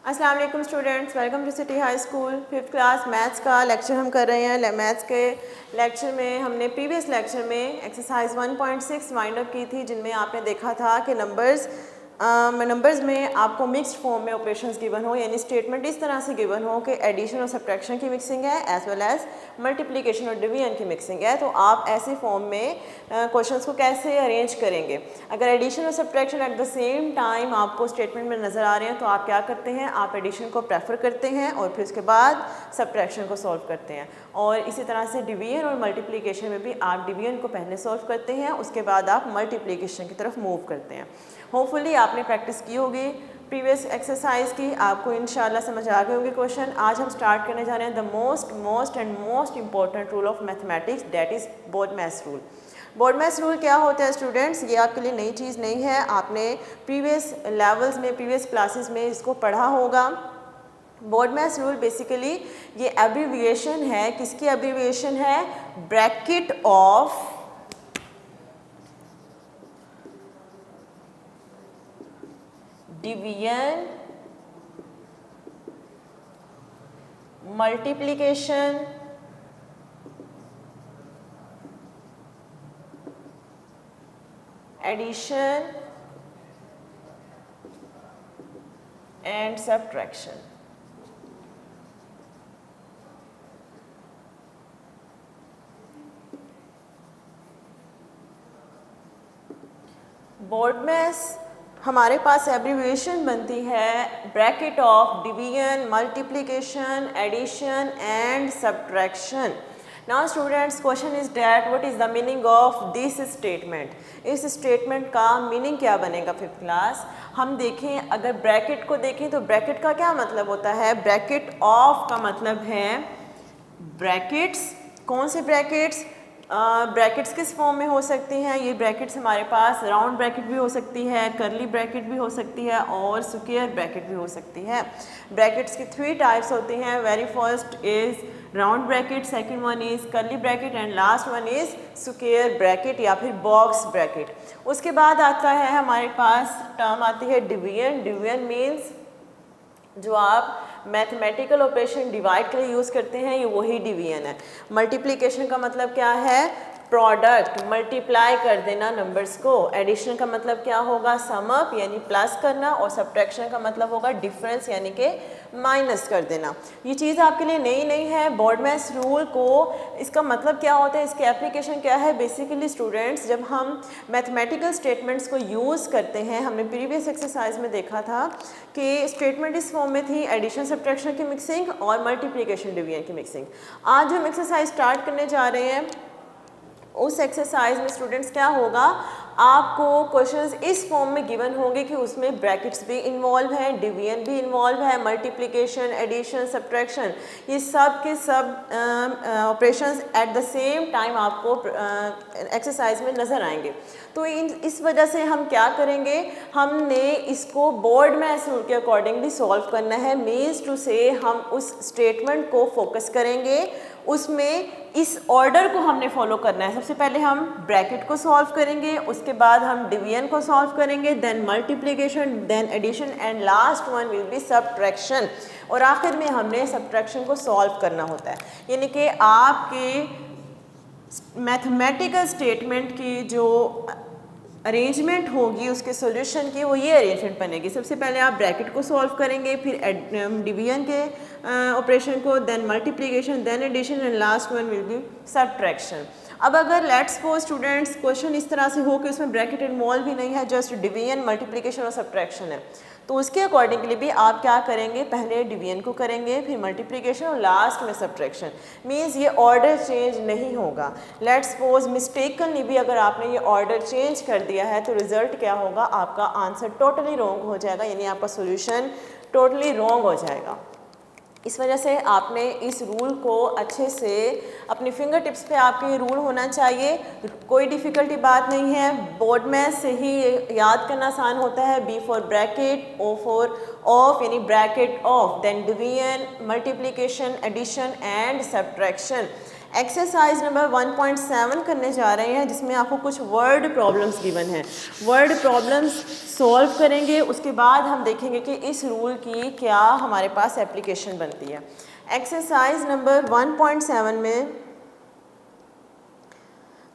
अस्सलाम वालेकुम students, welcome to city high school. 5th class maths का लेक्चर हम कर रहे हैं। मैथ्स के लेक्चर में हमने प्रीवियस लेक्चर में एक्सरसाइज 1.6 वाइंड अप की थी, जिनमें आपने देखा था कि नंबर्स में आपको मिक्स्ड फॉर्म में ऑपरेशंस गिवन हो, यानी स्टेटमेंट इस तरह से गिवन हो कि एडिशन और सब्ट्रैक्शन की मिक्सिंग है एज वेल एज मल्टीप्लिकेशन और डिवीजन की मिक्सिंग है। तो आप ऐसे फॉर्म में क्वेश्चंस को कैसे अरेंज करेंगे। अगर एडिशन और subtraction at the same time आपको स्टेटमेंट में नज़र आ रहे हैं तो आप क्या करते हैं, आप एडिशन को प्रेफर करते हैं और फिर उसके बाद सब्ट्रैक्शन को सॉल्व करते हैं। और इसी तरह से डिवीजन और मल्टीप्लिकेशन में भी आप डिवीजन को पहले सॉल्व करते हैं, उसके बाद आप मल्टीप्लिकेशन की तरफ मूव करते हैं। होपफुली आपने प्रैक्टिस की होगी प्रीवियस एक्सरसाइज की, आपको इंशाल्लाह समझ आ गए होंगे क्वेश्चन। आज हम स्टार्ट करने जा रहे हैं the most important rule of mathematics, that is BODMAS rule. BODMAS rule क्या होता है स्टूडेंट्स, ये आपके लिए नई चीज़ नहीं है, आपने प्रीवियस लेवल्स में प्रीवियस क्लासेस में इसको पढ़ा होगा। बोडमैस रूल बेसिकली ये एब्रीविएशन है, किसकी एब्रीविएशन है, bracket of division, multiplication, addition and subtraction. BODMAS हमारे पास एब्रीविएशन बनती है bracket of division, multiplication, addition and subtraction. Now students, question is that what is the meaning of this statement. इस statement का meaning क्या बनेगा 5th class. हम देखें, अगर ब्रैकेट को देखें तो ब्रैकेट का क्या मतलब होता है, ब्रैकेट ऑफ का मतलब है ब्रैकेट्स। कौन से ब्रैकेट्स, ब्रैकेट्स किस फॉर्म में हो सकती हैं, ये ब्रैकेट्स हमारे पास राउंड ब्रैकेट भी हो सकती है, करली ब्रैकेट भी हो सकती है और स्क्वायर ब्रैकेट भी हो सकती है। ब्रैकेट्स की 3 टाइप्स होती हैं। Very first is round bracket, second one is करली bracket and last one is square bracket या फिर बॉक्स ब्रैकेट। उसके बाद आता है हमारे पास टर्म आती है डिवीजन। डिवीजन मीन्स जो आप मैथमेटिकल ऑपरेशन डिवाइड के लिए यूज़ करते हैं, ये वही डिवीजन है। मल्टीप्लिकेशन का मतलब क्या है, प्रोडक्ट, मल्टीप्लाई कर देना नंबर्स को। एडिशन का मतलब क्या होगा, सम अप यानी प्लस करना, और सब्ट्रैक्शन का मतलब होगा डिफरेंस यानी कि माइनस कर देना। ये चीज़ आपके लिए नई नहीं है। बोडमैस रूल को, इसका मतलब क्या होता है, इसकी एप्लीकेशन क्या है। बेसिकली स्टूडेंट्स, जब हम मैथमेटिकल स्टेटमेंट्स को यूज़ करते हैं, हमने प्रीवियस एक्सरसाइज में देखा था कि स्टेटमेंट इस फॉर्म में थी, एडिशन सब्ट्रैक्शन की मिक्सिंग और मल्टीप्लिकेशन डिवीजन की मिक्सिंग। आज हम एक्सरसाइज स्टार्ट करने जा रहे हैं, उस एक्सरसाइज में स्टूडेंट्स क्या होगा, आपको क्वेश्चंस इस फॉर्म में गिवन होंगे कि उसमें ब्रैकेट्स भी इन्वॉल्व हैं, डिवीजन भी इन्वॉल्व है, मल्टीप्लिकेशन, एडिशन, सब्ट्रैक्शन, ये सब के सब operations at the same time आपको एक्सरसाइज में नज़र आएंगे। तो इस वजह से हम क्या करेंगे, हमने इसको बोडमैस रूल के अकॉर्डिंगली सॉल्व करना है। मीन्स टू से हम उस स्टेटमेंट को फोकस करेंगे, उसमें इस ऑर्डर को हमने फॉलो करना है। सबसे पहले हम ब्रैकेट को सॉल्व करेंगे, उसके बाद हम डिवीजन को सॉल्व करेंगे, then multiplication, then addition and last one will be subtraction. और आखिर में हमने सब्ट्रैक्शन को सॉल्व करना होता है। यानी कि आपके मैथमेटिकल स्टेटमेंट की जो अरेंजमेंट होगी उसके सॉल्यूशन की, वो ये अरेंजमेंट बनेगी। सबसे पहले आप ब्रैकेट को सॉल्व करेंगे, फिर डिवीजन के ऑपरेशन को, then multiplication, then addition and last one will be subtraction. अब अगर लेट्स सपोज स्टूडेंट्स क्वेश्चन इस तरह से हो कि उसमें ब्रैकेट इन्वॉल्व ही नहीं है, जस्ट डिवीजन, मल्टीप्लिकेशन और सब्ट्रैक्शन है, तो उसके अकॉर्डिंगली भी आप क्या करेंगे, पहले डिवीजन को करेंगे, फिर मल्टीप्लिकेशन और लास्ट में सब्ट्रैक्शन। मीन्स ये ऑर्डर चेंज नहीं होगा। लेट्स सपोज मिस्टेकनली भी अगर आपने ये ऑर्डर चेंज कर दिया है तो रिजल्ट क्या होगा, आपका आंसर टोटली रॉन्ग हो जाएगा, यानी आपका सोल्यूशन टोटली रॉन्ग हो जाएगा। इस वजह से आपने इस रूल को अच्छे से अपनी फिंगर टिप्स पे आपके रूल होना चाहिए, कोई डिफ़िकल्टी बात नहीं है। बोडमैस से ही याद करना आसान होता है। B for bracket, O for of यानी bracket of, then division, multiplication, addition and subtraction. Exercise number 1.7 करने जा रहे हैं, जिसमें आपको कुछ वर्ड प्रॉब्लम्स गिवन हैं। वर्ड प्रॉब्लम्स सॉल्व करेंगे, उसके बाद हम देखेंगे कि इस रूल की क्या हमारे पास एप्लीकेशन बनती है। एक्सरसाइज नंबर 1.7 में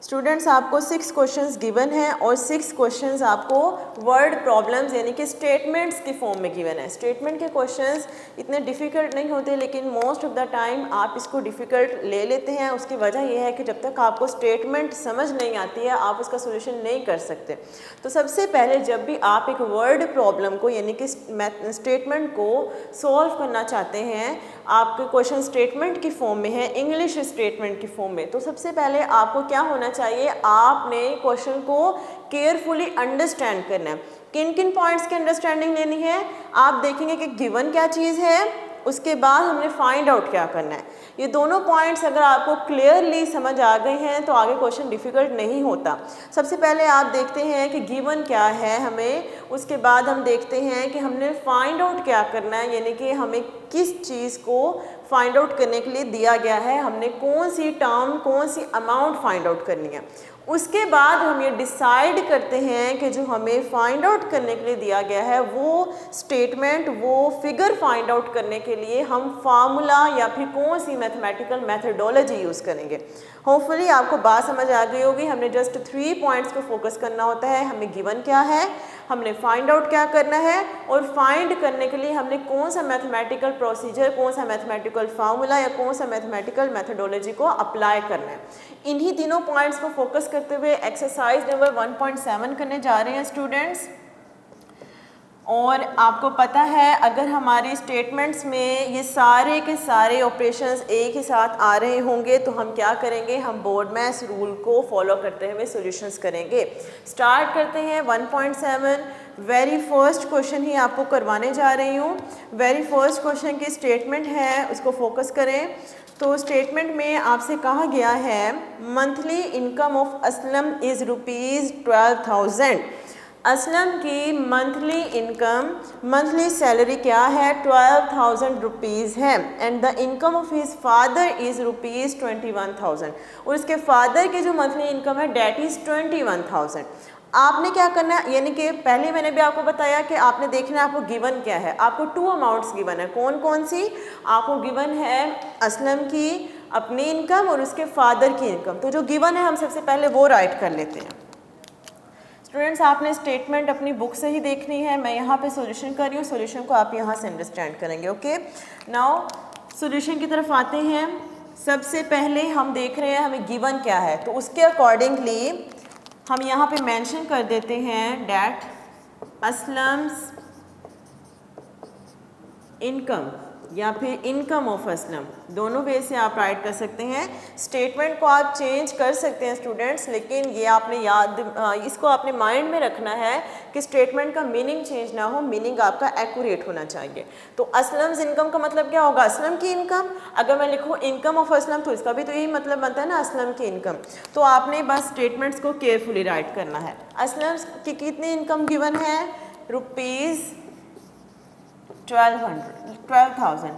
स्टूडेंट्स आपको 6 क्वेश्चंस गिवन हैं और 6 क्वेश्चंस आपको वर्ड प्रॉब्लम्स यानी कि स्टेटमेंट्स के फॉर्म में गिवन है। स्टेटमेंट के क्वेश्चंस इतने डिफ़िकल्ट नहीं होते, लेकिन मोस्ट ऑफ द टाइम आप इसको डिफ़िकल्ट ले लेते हैं। उसकी वजह यह है कि जब तक आपको स्टेटमेंट समझ नहीं आती है आप उसका सोल्यूशन नहीं कर सकते। तो सबसे पहले जब भी आप एक वर्ड प्रॉब्लम को यानी कि स्टेटमेंट को सॉल्व करना चाहते हैं, आपके क्वेश्चन स्टेटमेंट की फॉर्म में है, इंग्लिश स्टेटमेंट की फॉर्म में, तो सबसे पहले आपको क्या होना चाहिए, आपने क्वेश्चन को केयरफुली अंडरस्टैंड करना है। किन किन पॉइंट्स की अंडरस्टैंडिंग लेनी है, आप देखेंगे कि गिवन क्या चीज़ है, उसके बाद हमने फाइंड आउट क्या करना है। ये दोनों पॉइंट्स अगर आपको क्लियरली समझ आ गए हैं तो आगे क्वेश्चन डिफ़िकल्ट नहीं होता। सबसे पहले आप देखते हैं कि गिवन क्या है हमें, उसके बाद हम देखते हैं कि हमने फाइंड आउट क्या करना है, यानी कि हमें किस चीज़ को फाइंड आउट करने के लिए दिया गया है, हमने कौन सी टर्म कौन सी अमाउंट फाइंड आउट करनी है। उसके बाद हम ये डिसाइड करते हैं कि जो हमें फाइंड आउट करने के लिए दिया गया है वो स्टेटमेंट, वो फिगर फाइंड आउट करने के लिए हम फार्मूला या फिर कौन सी मैथमेटिकल मेथडोलॉजी यूज़ करेंगे। होपफुली आपको बात समझ आ गई होगी। हमने जस्ट 3 पॉइंट्स को फोकस करना होता है। हमें गिवन क्या है, हमने फाइंड आउट क्या करना है, और फाइंड करने के लिए हमने कौन सा मैथमेटिकल प्रोसीजर, कौन सा मैथमेटिकल फार्मूला या कौन सा मैथमेटिकल मेथडोलॉजी को अप्लाई करना है। इन्हीं तीनों पॉइंट्स को फोकस करते हुए एक्सरसाइज नंबर 1.7 करने जा रहे हैं स्टूडेंट्स। और आपको पता है अगर हमारे स्टेटमेंट्स में ये सारे के सारे ऑपरेशंस एक ही साथ आ रहे होंगे तो हम क्या करेंगे, हम बोर्ड मैथ्स रूल को फॉलो करते हुए सॉल्यूशंस करेंगे। स्टार्ट करते हैं 1.7। वेरी फर्स्ट क्वेश्चन ही आपको करवाने जा रही हूँ। वेरी फर्स्ट क्वेश्चन की स्टेटमेंट है, उसको फोकस करें। तो स्टेटमेंट में आपसे कहा गया है monthly income of Aslam is ₹12,000। Aslam की मंथली इनकम, मंथली सैलरी क्या है, 12,000 रुपीज़ है। And the income of his father is ₹21,000। और उसके फादर की जो मंथली इनकम है डैट इज़ 21,000। आपने क्या करना है, यानी कि पहले मैंने भी आपको बताया कि आपने देखना है आपको गिवन क्या है। आपको 2 अमाउंट्स गिवन है। कौन कौन सी? आपको गिवन है असलम की अपनी इनकम और उसके फादर की इनकम। तो जो गिवन है हम सबसे पहले वो राइट कर लेते हैं। स्टूडेंट्स आपने स्टेटमेंट अपनी बुक से ही देखनी है, मैं यहाँ पे सॉल्यूशन कर रही हूँ, सॉल्यूशन को आप यहाँ से अंडरस्टैंड करेंगे। ओके, नाउ सॉल्यूशन की तरफ आते हैं। सबसे पहले हम देख रहे हैं हमें गिवन क्या है, तो उसके अकॉर्डिंगली हम यहाँ पे मेंशन कर देते हैं डैट असलम्स इनकम या फिर इनकम ऑफ असलम, दोनों वे से आप राइट कर सकते हैं। स्टेटमेंट को आप चेंज कर सकते हैं स्टूडेंट्स, लेकिन ये आपने इसको आपने माइंड में रखना है कि स्टेटमेंट का मीनिंग चेंज ना हो, मीनिंग आपका एक्यूरेट होना चाहिए। तो असलम्स इनकम का मतलब क्या होगा, असलम की इनकम। अगर मैं लिखूँ इनकम ऑफ असलम तो इसका भी तो यही मतलब बनता है ना, असलम की इनकम। तो आपने बस स्टेटमेंट्स को केयरफुली राइट करना है। असलम की कितनी इनकम गिवन है, ₹12,000।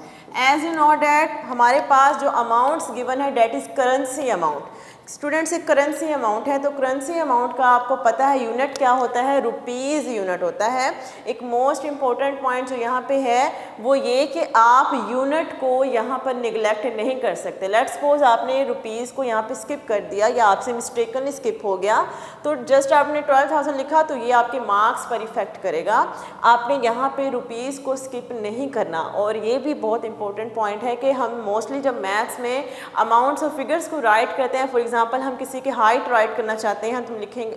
एज यू नो डैट हमारे पास जो अमाउंट्स गिवन है that is currency amount. Students एक करेंसी अमाउंट है, तो करेंसी अमाउंट का आपको पता है यूनिट क्या होता है, रुपीज़ यूनिट होता है। एक मोस्ट इम्पॉर्टेंट पॉइंट जो यहाँ पे है वो ये कि आप यूनिट को यहाँ पर निगलेक्ट नहीं कर सकते। लेट्स सपोज आपने रुपीज़ को यहाँ पे स्किप कर दिया या आपसे मिस्टेकनली स्किप हो गया, तो जस्ट आपने 12,000 लिखा तो ये आपके मार्क्स पर इफेक्ट करेगा। आपने यहाँ पे रुपीज़ को स्किप नहीं करना। और ये भी बहुत इंपॉर्टेंट पॉइंट है कि हम मोस्टली जब मैथ्स में अमाउंट्स और फिगर्स को राइट करते हैं, फॉर एग्जांपल हम किसी की हाइट राइट करना चाहते हैं,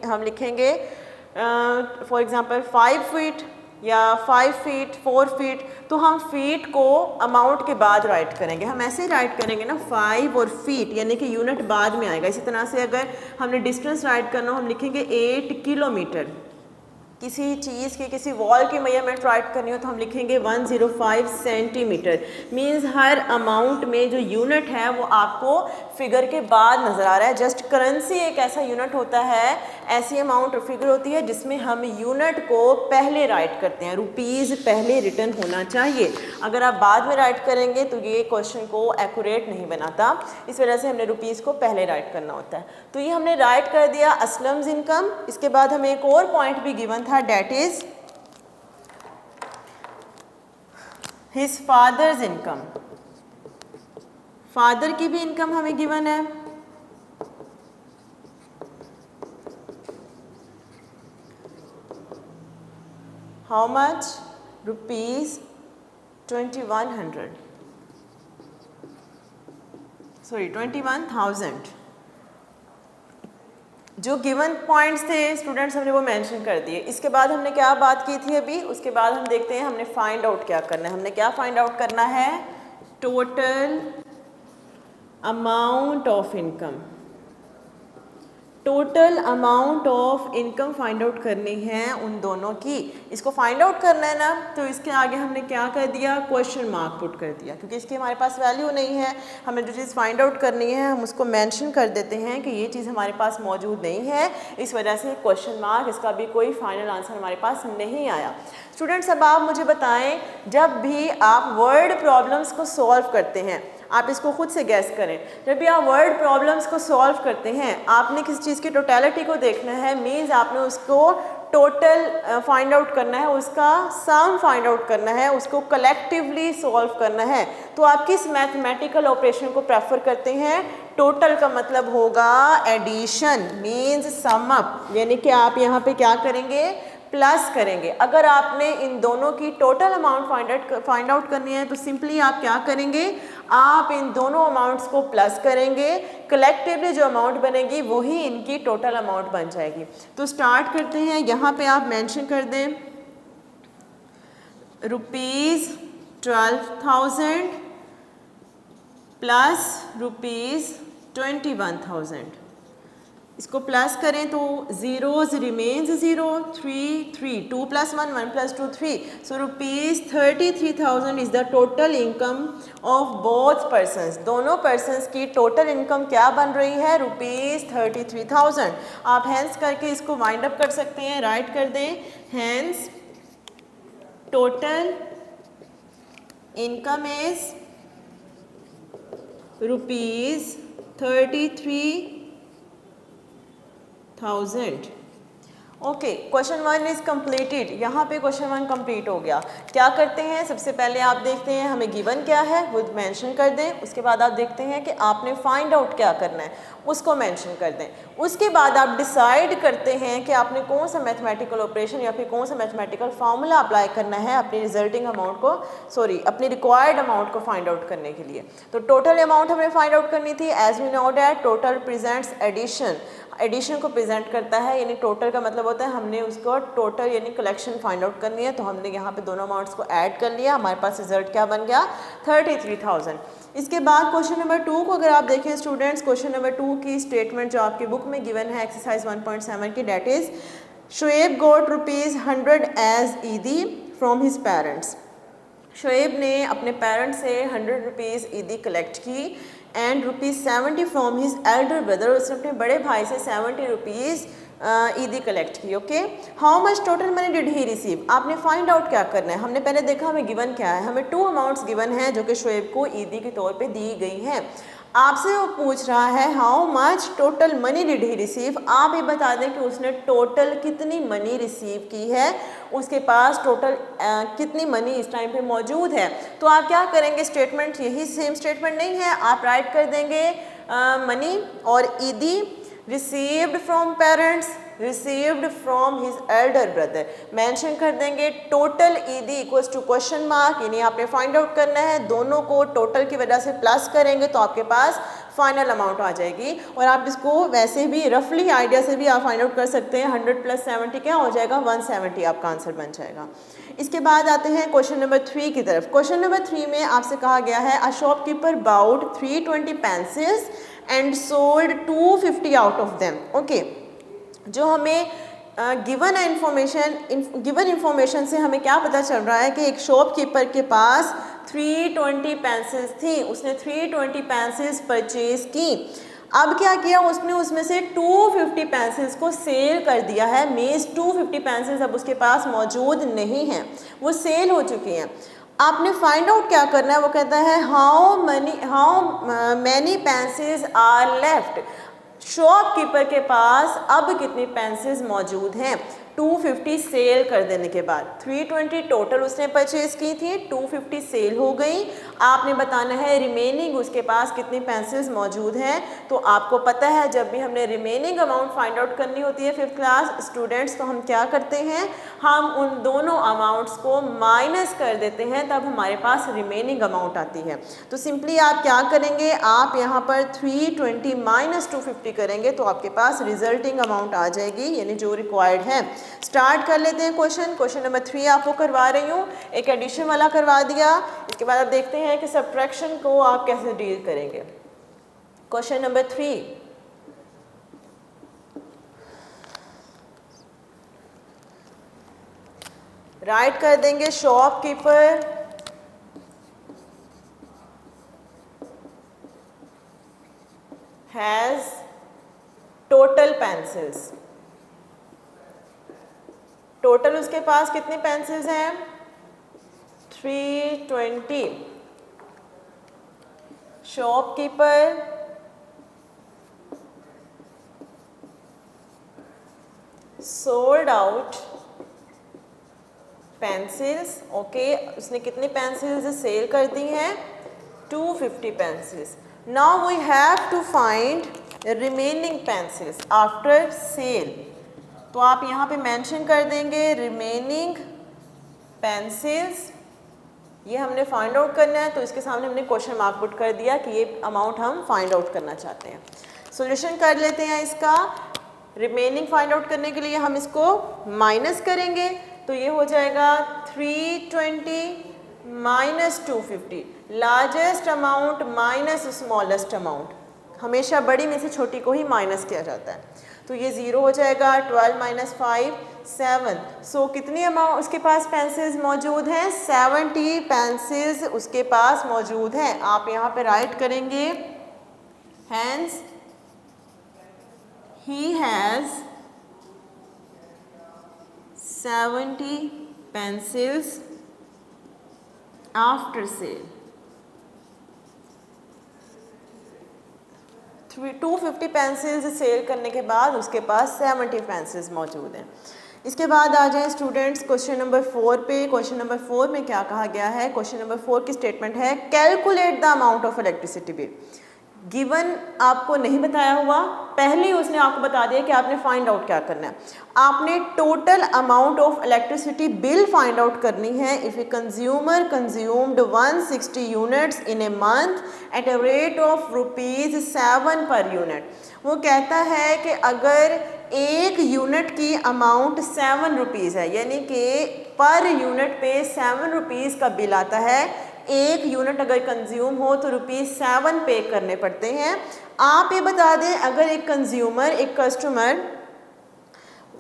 हम लिखेंगे फॉर एग्जांपल 5 फीट या 5 फीट 4 फीट, तो हम फीट को अमाउंट के बाद राइट करेंगे। हम ऐसे ही राइट करेंगे ना, 5 और फीट, यानी कि यूनिट बाद में आएगा। इसी तरह से अगर हमने डिस्टेंस राइट करना हो, हम लिखेंगे 8 किलोमीटर। किसी चीज़ की, किसी वॉल की मेजरमेंट राइट करनी हो तो हम लिखेंगे 105 सेंटीमीटर। मींस हर अमाउंट में जो यूनिट है वो आपको फिगर के बाद नज़र आ रहा है। जस्ट करेंसी एक ऐसा यूनिट होता है, ऐसी अमाउंट और फिगर होती है जिसमें हम यूनिट को पहले राइट करते हैं। रुपीज़ पहले रिटर्न होना चाहिए, अगर आप बाद में राइट करेंगे तो ये क्वेश्चन को एक्यूरेट नहीं बनाता, इस वजह से हमने रुपीज़ को पहले राइट करना होता है। तो ये हमने राइट कर दिया असलम्स इनकम। इसके बाद हमें एक और पॉइंट भी गिवन था, that is his father's income. Father की भी इनकम हमें गिवन है। How much? Rupees 2100, sorry 21,000। जो गिवन पॉइंट्स थे स्टूडेंट्स हमने वो मेंशन कर दिए। इसके बाद हमने क्या बात की थी अभी, उसके बाद हम देखते हैं हमने फाइंड आउट क्या करना है। हमने क्या फाइंड आउट करना है? Total amount of income. Total amount of income find out करनी है उन दोनों की। इसको फाइंड आउट करना है ना, तो इसके आगे हमने क्या कर दिया? क्वेश्चन मार्क पुट कर दिया, क्योंकि इसकी हमारे पास वैल्यू नहीं है। हमें जो चीज़ फाइंड आउट करनी है हम उसको मेंशन कर देते हैं कि ये चीज़ हमारे पास मौजूद नहीं है, इस वजह से क्वेश्चन मार्क, इसका भी कोई फाइनल आंसर हमारे पास नहीं आया। स्टूडेंट्स अब आप मुझे बताएं, जब भी आप वर्ड प्रॉब्लम्स को सॉल्व करते हैं, आप इसको खुद से गैस करें, जब भी आप वर्ड प्रॉब्लम्स को सॉल्व करते हैं आपने किस चीज़ की टोटलिटी को देखना है। मीन्स आपने उसको टोटल फाइंड आउट करना है, उसका सम फाइंड आउट करना है, उसको कलेक्टिवली सॉल्व करना है। तो आप किस मैथमेटिकल ऑपरेशन को प्रेफर करते हैं? टोटल का मतलब होगा एडिशन, मीन्स सम अप, यानी कि आप यहाँ पे क्या करेंगे? प्लस करेंगे। अगर आपने इन दोनों की टोटल अमाउंट फाइंड आउट करनी है तो सिंपली आप क्या करेंगे? आप इन दोनों अमाउंट्स को प्लस करेंगे, कलेक्टिवली जो अमाउंट बनेगी वही इनकी टोटल अमाउंट बन जाएगी। तो स्टार्ट करते हैं। यहाँ पे आप मेंशन कर दें रुपीज़ 12,000 प्लस रुपीज़ 21,000। इसको प्लस करें तो zeros remains 0, 3, 3, 2 + 1, 1 + 2, 3। So rupees 33,000 is the total income of both persons. दोनों पर्सनस की टोटल इनकम क्या बन रही है? रुपीज़ 33,000। आप हैंस करके इसको वाइंड अप कर सकते हैं, राइट कर दें hence total income is rupees 33,000। Okay, question 1 is completed. यहाँ पे क्वेश्चन 1 कंप्लीट हो गया। क्या करते हैं? सबसे पहले आप देखते हैं हमें गिवन क्या है वो मेंशन कर दें। उसके बाद आप देखते हैं कि आपने फाइंड आउट क्या करना है, उसको मेंशन कर दें। उसके बाद आप डिसाइड करते हैं कि आपने कौन सा मैथमेटिकल ऑपरेशन या फिर कौन सा मैथमेटिकल फार्मूला अप्लाई करना है अपनी रिजल्टिंग अमाउंट को, अपनी रिक्वायर्ड अमाउंट को फाइंड आउट करने के लिए। तो टोटल अमाउंट हमें फाइंड आउट करनी थी। As we know that total presents addition, addition को प्रेजेंट करता है, यानी टोटल का मतलब होता है हमने उसको टोटल यानी कलेक्शन फाइंड आउट करनी है। तो हमने यहाँ पे दोनों अमाउंट्स को ऐड कर लिया, हमारे पास रिजल्ट क्या बन गया? 33,000। इसके बाद क्वेश्चन नंबर 2 को अगर आप देखें स्टूडेंट्स, क्वेश्चन नंबर 2 की स्टेटमेंट जो आपकी बुक में गिवन है एक्सरसाइज 1.7 की, that is Shoaib got rupees 100 as eidi from his parents. Shoaib ने अपने पेरेंट्स से 100 रुपीज़ ईदी कलेक्ट की and ₹70 from his elder brother. उसने अपने बड़े भाई से 70 रुपीज़ ईदी कलेक्ट की। Okay, how much total money did he receive? आपने फाइंड आउट क्या करना है? हमने पहले देखा हमें गिवन क्या है, हमें 2 अमाउंट्स गिवन हैं जो कि शोएब को ईदी के तौर पे दी गई हैं। आपसे वो पूछ रहा है how much total money did he receive. आप ये बता दें कि उसने टोटल कितनी मनी रिसीव की है, उसके पास टोटल कितनी मनी इस टाइम पे मौजूद है। तो आप क्या करेंगे? स्टेटमेंट यही सेम स्टेटमेंट नहीं है, आप राइट कर देंगे मनी और ईदी received from parents, received from his elder brother, mention कर देंगे टोटल ईदी इक्वल्स टू क्वेश्चन मार्क, यानी आपने फाइंड आउट करना है, दोनों को टोटल की वजह से प्लस करेंगे तो आपके पास फाइनल अमाउंट आ जाएगी। और आप इसको वैसे भी रफली आइडिया से भी आप फाइंड आउट कर सकते हैं, 100 + 70 क्या हो जाएगा? 170 आपका आंसर बन जाएगा। इसके बाद आते हैं क्वेश्चन नंबर 3 की तरफ। क्वेश्चन नंबर 3 में आपसे कहा गया है a shopkeeper bought 320 pencils and sold 250 out of them. Okay, जो हमें गिवन इंफॉर्मेशन से हमें क्या पता चल रहा है कि एक शॉपकीपर के पास 320 पेंसिल्स थी, उसने 320 पेंसिल्स परचेज की। अब क्या किया उसने, उसमें से 250 पेंसिल्स को सेल कर दिया है। मीन्स 250 पेंसिल्स अब उसके पास मौजूद नहीं हैं, वो सेल हो चुकी हैं। आपने फाइंड आउट क्या करना है, वो कहता है how many pencils are left. Shopkeeper के पास अब कितनी पेंसिल्स मौजूद हैं 250 सेल कर देने के बाद। 320 टोटल उसने परचेज की थी, 250 सेल हो गई। आपने बताना है रिमेनिंग उसके पास कितनी पेंसिल्स मौजूद हैं। तो आपको पता है जब भी हमने रिमेनिंग अमाउंट फाइंड आउट करनी होती है 5th क्लास स्टूडेंट्स, तो हम क्या करते हैं, हम उन दोनों अमाउंट्स को माइनस कर देते हैं, तब हमारे पास रिमेनिंग अमाउंट आती है। तो सिंपली आप क्या करेंगे, आप यहाँ पर 320 माइनस 250 करेंगे तो आपके पास रिजल्टिंग अमाउंट आ जाएगी, यानी जो रिक्वायर्ड है। स्टार्ट कर लेते हैं क्वेश्चन नंबर 3 आपको करवा रही हूँ, एक एडिशन वाला करवा दिया। इसके बाद आप देखते हैं कि सब्ट्रैक्शन को आप कैसे डील करेंगे। क्वेश्चन नंबर 3, राइट कर देंगे shopkeeper has total pencils. Total उसके पास कितने पेंसिल्स हैं 320। Shopkeeper sold out pencils. Okay, उसने कितनी पेंसिल्स सेल कर दी हैं 250 pencils. Now we have to find remaining pencils after sale. तो आप यहाँ पे मेंशन कर देंगे रिमेनिंग पेंसिल्स, ये हमने फाइंड आउट करना है। तो इसके सामने हमने क्वेश्चन मार्क पुट कर दिया कि ये अमाउंट हम फाइंड आउट करना चाहते हैं। सॉल्यूशन कर लेते हैं इसका। रिमेनिंग फाइंड आउट करने के लिए हम इसको माइनस करेंगे, तो ये हो जाएगा 320 minus 250, largest amount minus smallest amount. हमेशा बड़ी में से छोटी को ही माइनस किया जाता है। तो ये 0 हो जाएगा, 12 माइनस 5 7। सो कितनी अमाउंट उसके पास पेंसिल्स मौजूद हैं 70 पेंसिल्स उसके पास मौजूद हैं। आप यहाँ पे राइट करेंगे hence he has 70 pencils after sale. 250 pencils sale करने के बाद उसके पास 70 पेंसिल्स मौजूद हैं। इसके बाद आ जाए स्टूडेंट्स क्वेश्चन नंबर 4 पे। क्वेश्चन नंबर 4 में क्या कहा गया है, क्वेश्चन नंबर 4 की स्टेटमेंट है calculate the amount of electricity bill. Given आपको नहीं बताया हुआ, पहले ही उसने आपको बता दिया कि आपने फाइंड आउट क्या करना है। आपने total amount of electricity bill find out करनी है। If a consumer consumed 160 units in a month at a rate of ₹7 per unit. वो कहता है कि अगर एक यूनिट की अमाउंट 7 रुपीज़ है, यानी कि पर यूनिट पे 7 रुपीज़ का बिल आता है। एक यूनिट अगर कंज्यूम हो तो ₹7 पे करने पड़ते हैं। आप ये बता दें अगर एक कंज्यूमर, एक कस्टमर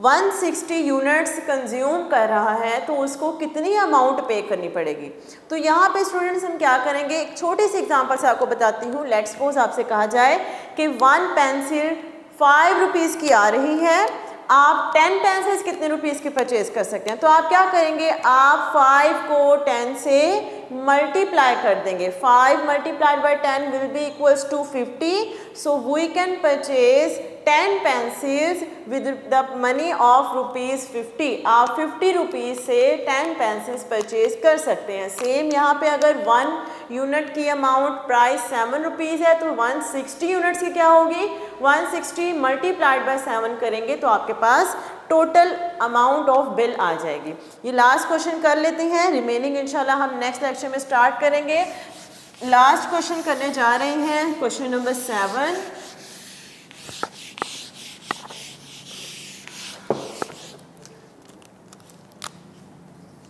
160 यूनिट्स कंज्यूम कर रहा है तो उसको कितनी अमाउंट पे करनी पड़ेगी। तो यहाँ पे स्टूडेंट्स हम क्या करेंगे, एक छोटी सी एग्जांपल से आपको बताती हूँ। लेट्स सपोज आपसे कहा जाए कि 1 पेंसिल 5 रुपीज़ की आ रही है, आप 10 पेंसिल्स कितने रुपीज़ की परचेज कर सकते हैं। तो आप क्या करेंगे, आप 5 को 10 से मल्टीप्लाई कर देंगे। 5 multiplied by 10 will be equals to 50। So we can purchase 10 pencils with the money of ₹50। आप 50 रुपीज़ से 10 पेंसिल्स परचेज कर सकते हैं। सेम यहाँ पे अगर 1 यूनिट की अमाउंट प्राइस 7 रुपीज़ है तो 160 यूनिट्स की क्या होगी, 160 मल्टीप्लाइड बाय 7 करेंगे तो आपके पास टोटल अमाउंट ऑफ बिल आ जाएगी। ये लास्ट क्वेश्चन कर लेते हैं, रिमेनिंग इंशाल्लाह हम नेक्स्ट लेक्चर में स्टार्ट करेंगे। लास्ट क्वेश्चन करने जा रहे हैं, क्वेश्चन नंबर 7।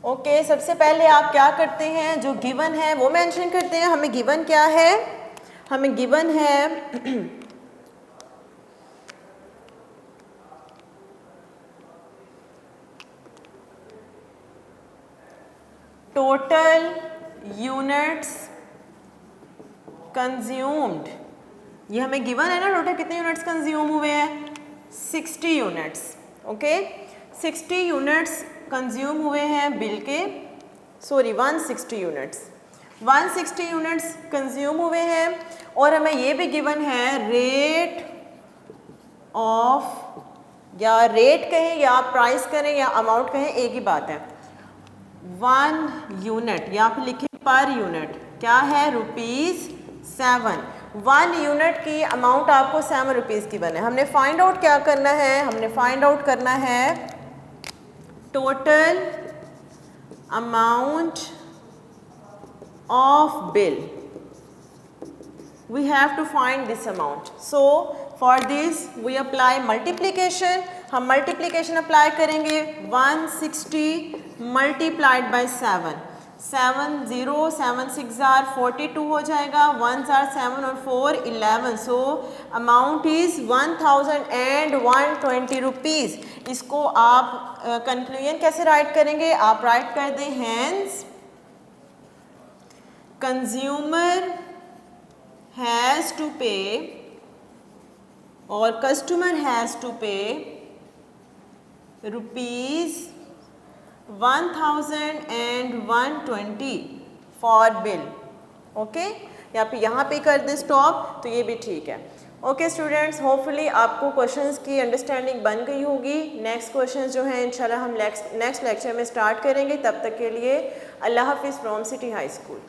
ओके, सबसे पहले आप क्या करते हैं, जो गिवन है वो मेंशन करते हैं। हमें गिवन क्या है, हमें गिवन है टोटल यूनिट्स कंज्यूम्ड, ये हमें गिवन है ना, टोटल कितने यूनिट्स कंज्यूम हुए हैं, 60 यूनिट्स। ओके, 60 यूनिट्स कंज्यूम हुए हैं बिल के, सॉरी 160 यूनिट्स, 160 यूनिट्स कंज्यूम हुए हैं। और हमें ये भी गिवन है रेट ऑफ, या रेट कहें या प्राइस करें या अमाउंट कहें, एक ही बात है, 1 यूनिट या फिर लिखें पर यूनिट क्या है, ₹7। 1 यूनिट की अमाउंट आपको 7 रुपीज़ की बने। हमने फाइंड आउट क्या करना है, हमने फाइंड आउट करना है total amount of bill. we have to find this amount. So for this we apply multiplication. हम multiplication apply करेंगे, 160 multiplied by 7, 7 0 7 6 are 42 हो जाएगा, 1s are 7 और 4 11, so amount is 1020 रुपीज़। इसको आप कंक्लूजन कैसे राइट करेंगे, आप राइट कर दें hence consumer has to pay or customer has to pay ₹1020 for bill। Okay, या फिर यहाँ पे कर दे स्टॉप, तो ये भी ठीक है। ओके स्टूडेंट्स, होपफुली आपको क्वेश्चंस की अंडरस्टैंडिंग बन गई होगी। नेक्स्ट क्वेश्चंस जो हैं इंशाल्लाह हम नेक्स्ट लेक्चर में स्टार्ट करेंगे। तब तक के लिए अल्लाह हाफिज़ फ्रॉम सिटी हाई स्कूल।